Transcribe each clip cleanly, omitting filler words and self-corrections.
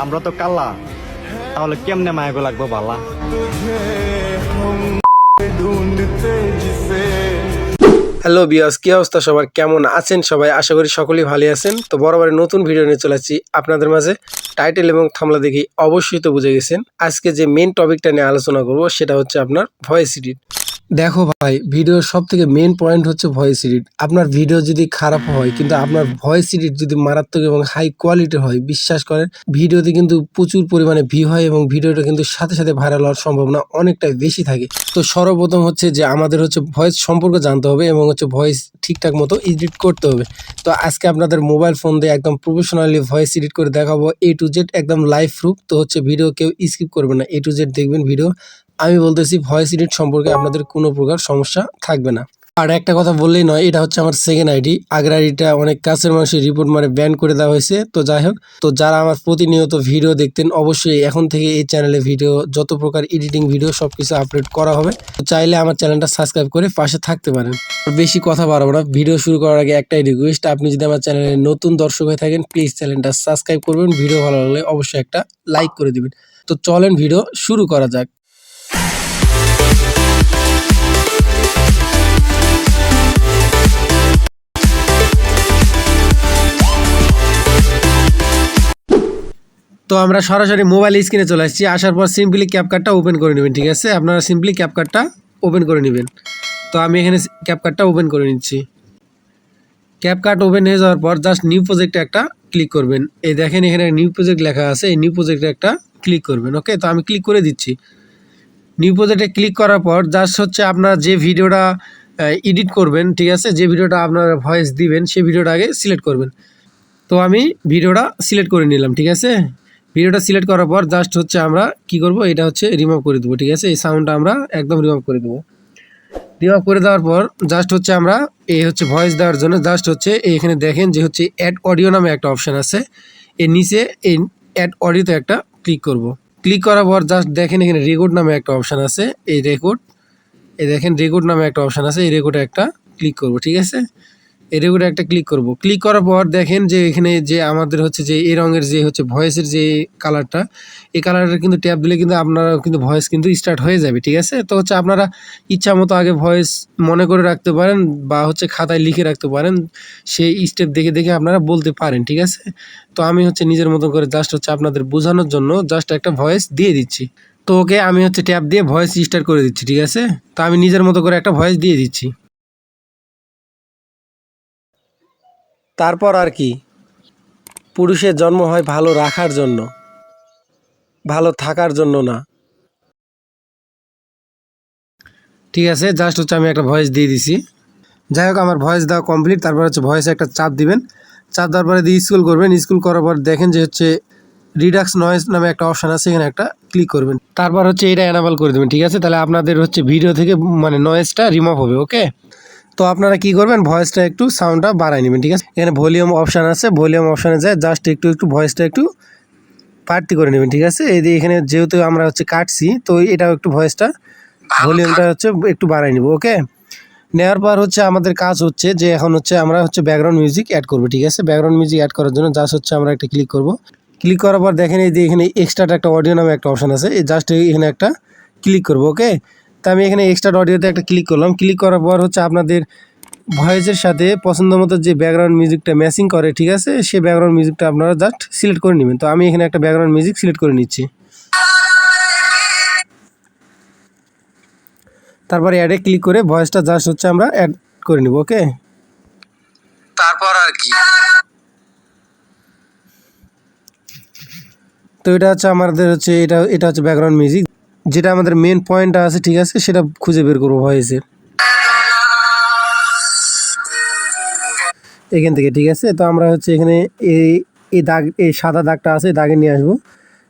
আমরা তো কাল্লা, তাহলে কেমনে মায়াগো লাগবো বালা। হ্যালো বিয়াস, কি অবস্থা সবার, কেমন আছেন সবাই? আশা করি সকলেই ভালো আছেন। তো বরাবরের নতুন ভিডিও নিয়ে চলে আসছি আপনাদের মাঝে। টাইটেল এবং থাম্বনেল দেখি অবশ্যই তো বুঝে গেছেন আজকে যে মেন টপিকটা নিয়ে আলোচনা করব সেটা হচ্ছে আপনার ভয়েস এডিট। দেখো ভাই, ভিডিওর সব থেকে মেন পয়েন্ট হচ্ছে ভয়েস এডিট। আপনার ভিডিও যদি খারাপ হয় কিন্তু আপনার ভয়েস এডিট যদি মারাত্মক এবং হাই কোয়ালিটির হয়, বিশ্বাস করেন ভিডিওতে কিন্তু প্রচুর পরিমাণে ভিউ হয় এবং ভিডিওটা কিন্তু সাথে সাথে ভাইরাল হওয়ার সম্ভাবনা অনেকটাই বেশি থাকে। তো সর্বপ্রথম হচ্ছে যে আমাদের হচ্ছে ভয়েস সম্পর্কে জানতে হবে এবং হচ্ছে ভয়েস ঠিকঠাক মতো এডিট করতে হবে। তো আজকে আপনাদের মোবাইল ফোন দিয়ে একদম প্রফেশনালি ভয়েস এডিট করে দেখাবো A to Z, একদম লাইভ প্রুফ। তো হচ্ছে ভিডিও কেউ স্কিপ করবে না, A to Z দেখবেন ভিডিও। আমি বলতেছি ভয়েস এডিট সম্পর্কে আপনাদের কোনো প্রকার সমস্যা থাকবে না। আর একটা কথা বললেই নয়, এটা হচ্ছে আমার সেকেন্ড আইডি। আগের আইডিটা অনেক কাছের মানুষের রিপোর্ট মারে ব্যান করে দেওয়া হয়েছে। তো যাই হোক, তো যারা আমার প্রতিনিয়ত ভিডিও দেখতেন অবশ্যই এখন থেকে এই চ্যানেলে ভিডিও যত প্রকার এডিটিং ভিডিও সবকিছু আপলোড করা হবে। তো চাইলে আমার চ্যানেলটা সাবস্ক্রাইব করে পাশে থাকতে পারেন। বেশি কথা বাড়াবো না, ভিডিও শুরু করার আগে একটাই রিকোয়েস্ট, আপনি যদি আমার চ্যানেলে নতুন দর্শক হয়ে থাকেন প্লিজ চ্যানেলটা সাবস্ক্রাইব করবেন, ভিডিও ভালো লাগলে অবশ্যই একটা লাইক করে দিবেন। তো চলেন ভিডিও শুরু করা যাক। তো আমরা সরাসরি মোবাইল স্ক্রিনে চলে আসছি। আসার পর সিম্পলি ক্যাপকাটটা ওপেন করে নেবেন, ঠিক আছে? আপনারা সিম্পলি ক্যাপকাটটা ওপেন করে নেবেন। তো আমি এখানে ক্যাপকাটটা ওপেন করে নিচ্ছি। ক্যাপকাট ওপেন হয়ে যাওয়ার পর জাস্ট নিউ প্রজেক্টে একটা ক্লিক করবেন। এই দেখেন এখানে নিউ প্রজেক্ট লেখা আছে, এই নিউ প্রজেক্টে একটা ক্লিক করবেন। ওকে, তো আমি ক্লিক করে দিচ্ছি। নিউ প্রজেক্টে ক্লিক করার পর জাস্ট হচ্ছে আপনারা যে ভিডিওটা এডিট করবেন, ঠিক আছে, যে ভিডিওটা আপনারা ভয়েস দিবেন সেই ভিডিওটা আগে সিলেক্ট করবেন। তো আমি ভিডিওটা সিলেক্ট করে নিলাম, ঠিক আছে? ভিডিওটা সিলেক্ট করার পর জাস্ট হচ্ছে আমরা কি করব, এটা হচ্ছে রিমুভ করে দেবো, ঠিক আছে? এই সাউন্ডটা আমরা একদম রিমুভ করে দেবো। রিমুভ করে দেওয়ার পর জাস্ট হচ্ছে আমরা এই হচ্ছে ভয়েস দেওয়ার জন্য জাস্ট হচ্ছে এখানে দেখেন যে হচ্ছে অ্যাড অডিও নামে একটা অপশান আছে, এর নিচে এই অ্যাড অডিওতে একটা ক্লিক করব। ক্লিক করার পর জাস্ট দেখেন এখানে রেকর্ড নামে একটা অপশান আছে, এই রেকর্ড, এই দেখেন রেকর্ড নামে একটা অপশান আছে, এই রেকর্ডে একটা ক্লিক করব, ঠিক আছে? এর উপরে একটা ক্লিক করব। ক্লিক করার পর দেখেন যে এখানে যে আমাদের হচ্ছে যে এই রঙের যে হচ্ছে ভয়েসের যে কালারটা, এই কালারটা কিন্তু ট্যাপ দিলে কিন্তু আপনারা কিন্তু ভয়েস কিন্তু স্টার্ট হয়ে যাবে, ঠিক আছে? তো হচ্ছে আপনারা ইচ্ছা মতো আগে ভয়েস মনে করে রাখতে পারেন বা হচ্ছে খাতায় লিখে রাখতে পারেন, সেই স্টেপ দেখে দেখে আপনারা বলতে পারেন, ঠিক আছে? তো আমি হচ্ছে নিজের মতো করে জাস্ট হচ্ছে আপনাদের বোঝানোর জন্য জাস্ট একটা ভয়েস দিয়ে দিচ্ছি। তো ওকে, আমি হচ্ছে ট্যাপ দিয়ে ভয়েস স্টার্ট করে দিচ্ছি, ঠিক আছে? তো আমি নিজের মতো করে একটা ভয়েস দিয়ে দিচ্ছি। তারপর আর কি, পুরুষের জন্ম হয় ভালো রাখার জন্য, ভালো থাকার জন্য না, ঠিক আছে? জাস্ট হচ্ছে আমি একটা ভয়েস দিয়ে দিছি। যাই হোক, আমার ভয়েস দেওয়া কমপ্লিট। তারপর হচ্ছে ভয়েসে একটা চাপ দিবেন, চাপ দেওয়ার পরে দিয়ে স্ক্রল করবেন। স্ক্রল করার পর দেখেন যে হচ্ছে রিডাক্স নয়েজ নামে একটা অপশান আছে, এখানে একটা ক্লিক করবেন। তারপর হচ্ছে এটা এনাবেল করে দেবেন, ঠিক আছে? তাহলে আপনাদের হচ্ছে ভিডিও থেকে মানে নয়েজটা রিমুভ হবে। ওকে, তো আপনারা কি করবেন, ভয়েসটা একটু সাউন্ডটা বাড়াই নেবেন, ঠিক আছে? এখানে ভলিউম অপশান আছে, ভলিউম অপশানে যায় জাস্ট একটু একটু ভয়েসটা একটু বাড়তি করে নেবেন, ঠিক আছে? এই যে এখানে যেহেতু আমরা হচ্ছে কাটছি, তো এটাও একটু ভয়েসটা ভলিউমটা হচ্ছে একটু বাড়াই নিব। ওকে, নেওয়ার পর হচ্ছে আমাদের কাজ হচ্ছে যে এখন হচ্ছে আমরা হচ্ছে ব্যাকগ্রাউন্ড মিউজিক অ্যাড করবো, ঠিক আছে? ব্যাকগ্রাউন্ড মিউজিক অ্যাড করার জন্য জাস্ট হচ্ছে আমরা একটা ক্লিক করব। ক্লিক করার পর দেখেন এই যে এখানে এক্সট্রা একটা অডিও নামে একটা অপশান আছে, এই জাস্ট এখানে একটা ক্লিক করব। ওকে, তো আমি এখানে এক্সট্রা অডিওতে একটা ক্লিক করলাম। ক্লিক করার পর হচ্ছে আপনাদের ভয়েসের সাথে পছন্দ মতো যে ব্যাকগ্রাউন্ড মিউজিকটা ম্যাচিং করে, ঠিক আছে, সেই ব্যাকগ্রাউন্ড মিউজিকটা আপনারা জাস্ট সিলেক্ট করে নেবেন। তো আমি এখানে একটা ব্যাকগ্রাউন্ড মিউজিক সিলেক্ট করে নিচ্ছি। তারপরে অ্যাডে ক্লিক করে ভয়েসটা জাস্ট হচ্ছে আমরা অ্যাড করে নিব। ওকে, তারপর আর কি, তো এটা হচ্ছে আমাদের হচ্ছে এটা হচ্ছে ব্যাকগ্রাউন্ড মিউজিক, যেটা আমাদের মেন পয়েন্টটা আছে, ঠিক আছে, সেটা খুঁজে বের করবো ভয়েসের এখান থেকে, ঠিক আছে? তো আমরা হচ্ছে এখানে এই দাগ, এই সাদা দাগটা আছে, দাগে নিয়ে আসবো।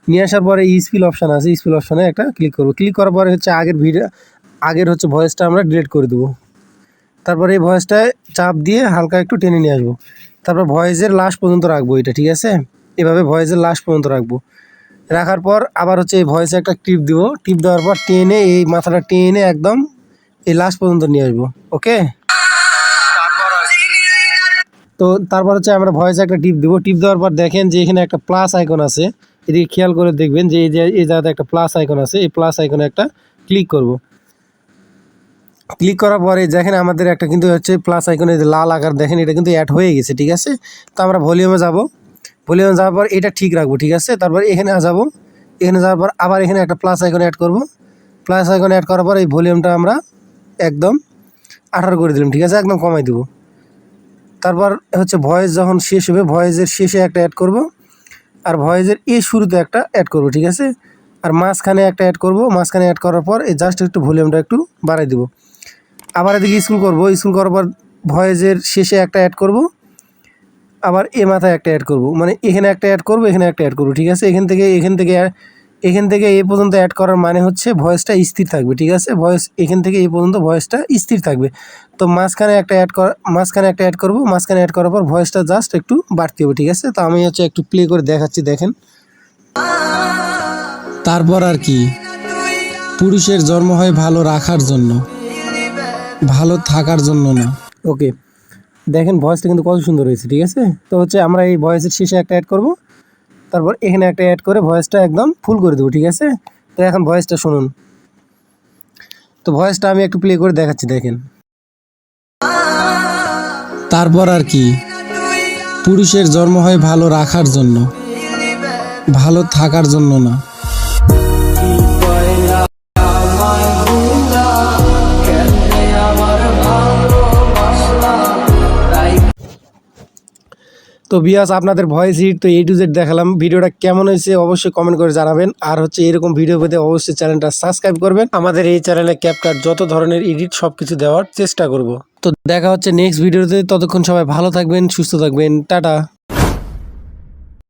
নিয়ে আসার পরে স্পিল অপশান আছে, স্পিল অপশানে একটা ক্লিক করবো। ক্লিক করার পরে হচ্ছে আগের হচ্ছে ভয়েসটা আমরা ডিলিট করে দেবো। তারপরে এই ভয়েসটায় চাপ দিয়ে হালকা একটু টেনে নিয়ে আসবো। তারপর ভয়েসের লাস্ট পর্যন্ত রাখবো এটা, ঠিক আছে? এভাবে ভয়েসের লাস্ট পর্যন্ত রাখবো। রাখার পর আবার হচ্ছে এই ভয়েসে একটা টিপ দিব। টিপ দেওয়ার পর টেনে এই মাথাটা টেনে একদম এই লাস্ট পর্যন্ত নিয়ে আসবো। ওকে, তারপর আর কি, তো তারপর হচ্ছে আমরা ভয়েসে একটা টিপ দিব। টিপ দেওয়ার পর দেখেন যে এখানে একটা প্লাস আইকন আছে, এদিকে খেয়াল করে দেখবেন যে এই জায়গাতে একটা প্লাস আইকন আছে, এই প্লাস আইকনে একটা ক্লিক করব। ক্লিক করার পরে দেখেন আমাদের একটা কিন্তু হচ্ছে প্লাস আইকনে লাল আকার দেখেন, এটা কিন্তু অ্যাড হয়ে গেছে, ঠিক আছে। তো আমরা ভলিউমে যাব, ভলিউমে যাওয়ার পর এটা ঠিক রাখবো, ঠিক আছে। তারপর এখানে যাব, এখানে যাওয়ার পর আবার এখানে একটা প্লাস আইকন অ্যাড করব। প্লাস আইকন অ্যাড করার পর এই ভলিউমটা আমরা একদম 18 করে দিলাম, ঠিক আছে, একদম কমাই দেবো। তারপর হচ্ছে ভয়েস যখন শেষ হবে, ভয়েসের শেষে একটা অ্যাড করব, আর ভয়েসের শুরুতে একটা অ্যাড করব, ঠিক আছে। আর মাঝখানে একটা অ্যাড করব, মাঝখানে অ্যাড করার পর এই জাস্ট একটু ভলিউমটা একটু বাড়াই দেবো। আবার এদিকে স্ক্রল করব, স্ক্রল করার পর ভয়েসের শেষে একটা অ্যাড করব, আবার মাথায় একটা অ্যাড করব, মানে এখানে একটা অ্যাড করব, এখানে একটা অ্যাড করব, ঠিক আছে। এখান থেকে এই পর্যন্ত অ্যাড করার মানে হচ্ছে ভয়েসটা স্থির থাকবে, ঠিক আছে। ভয়েস এখান থেকে এই পর্যন্ত ভয়েসটা স্থির থাকবে। তো মাঝখানে একটা অ্যাড করব, মাঝখানে অ্যাড করার পর ভয়েসটা জাস্ট একটু বাড়তে হবে, ঠিক আছে। তো আমি হচ্ছে একটু প্লে করে দেখাচ্ছি, দেখেন। তারপর আর কি, পুরুষের জন্ম হয় ভালো রাখার জন্য, ভালো থাকার জন্য না। ওকে, দেখেন ভয়েসটা কিন্তু কত সুন্দর হয়েছে, ঠিক আছে। তো হচ্ছে আমরা এই ভয়েসের শেষে একটা অ্যাড করব, তারপর এখানে একটা অ্যাড করে ভয়েসটা একদম ফুল করে দেবো, ঠিক আছে। তো এখন ভয়েসটা শুনুন। তো ভয়েসটা আমি একটু প্লে করে দেখাচ্ছি, দেখেন। তারপর আর কি, পুরুষের জন্ম হয় ভালো রাখার জন্য, ভালো থাকার জন্য না। তো বিয়াস আপনাদের ভয়েস হিট তো A to Z দেখালাম। ভিডিওটা কেমন হয়েছে অবশ্যই কমেন্ট করে জানাবেন। আর হচ্ছে এরকম ভিডিও পেতে অবশ্যই চ্যানেলটা সাবস্ক্রাইব করবেন। আমাদের এই চ্যানেলে ক্যাপকাট যত ধরনের এডিট সবকিছু দেওয়ার চেষ্টা করব। তো দেখা হচ্ছে নেক্সট ভিডিওতে, ততক্ষণ সবাই ভালো থাকবেন, সুস্থ থাকবেন, টাটা।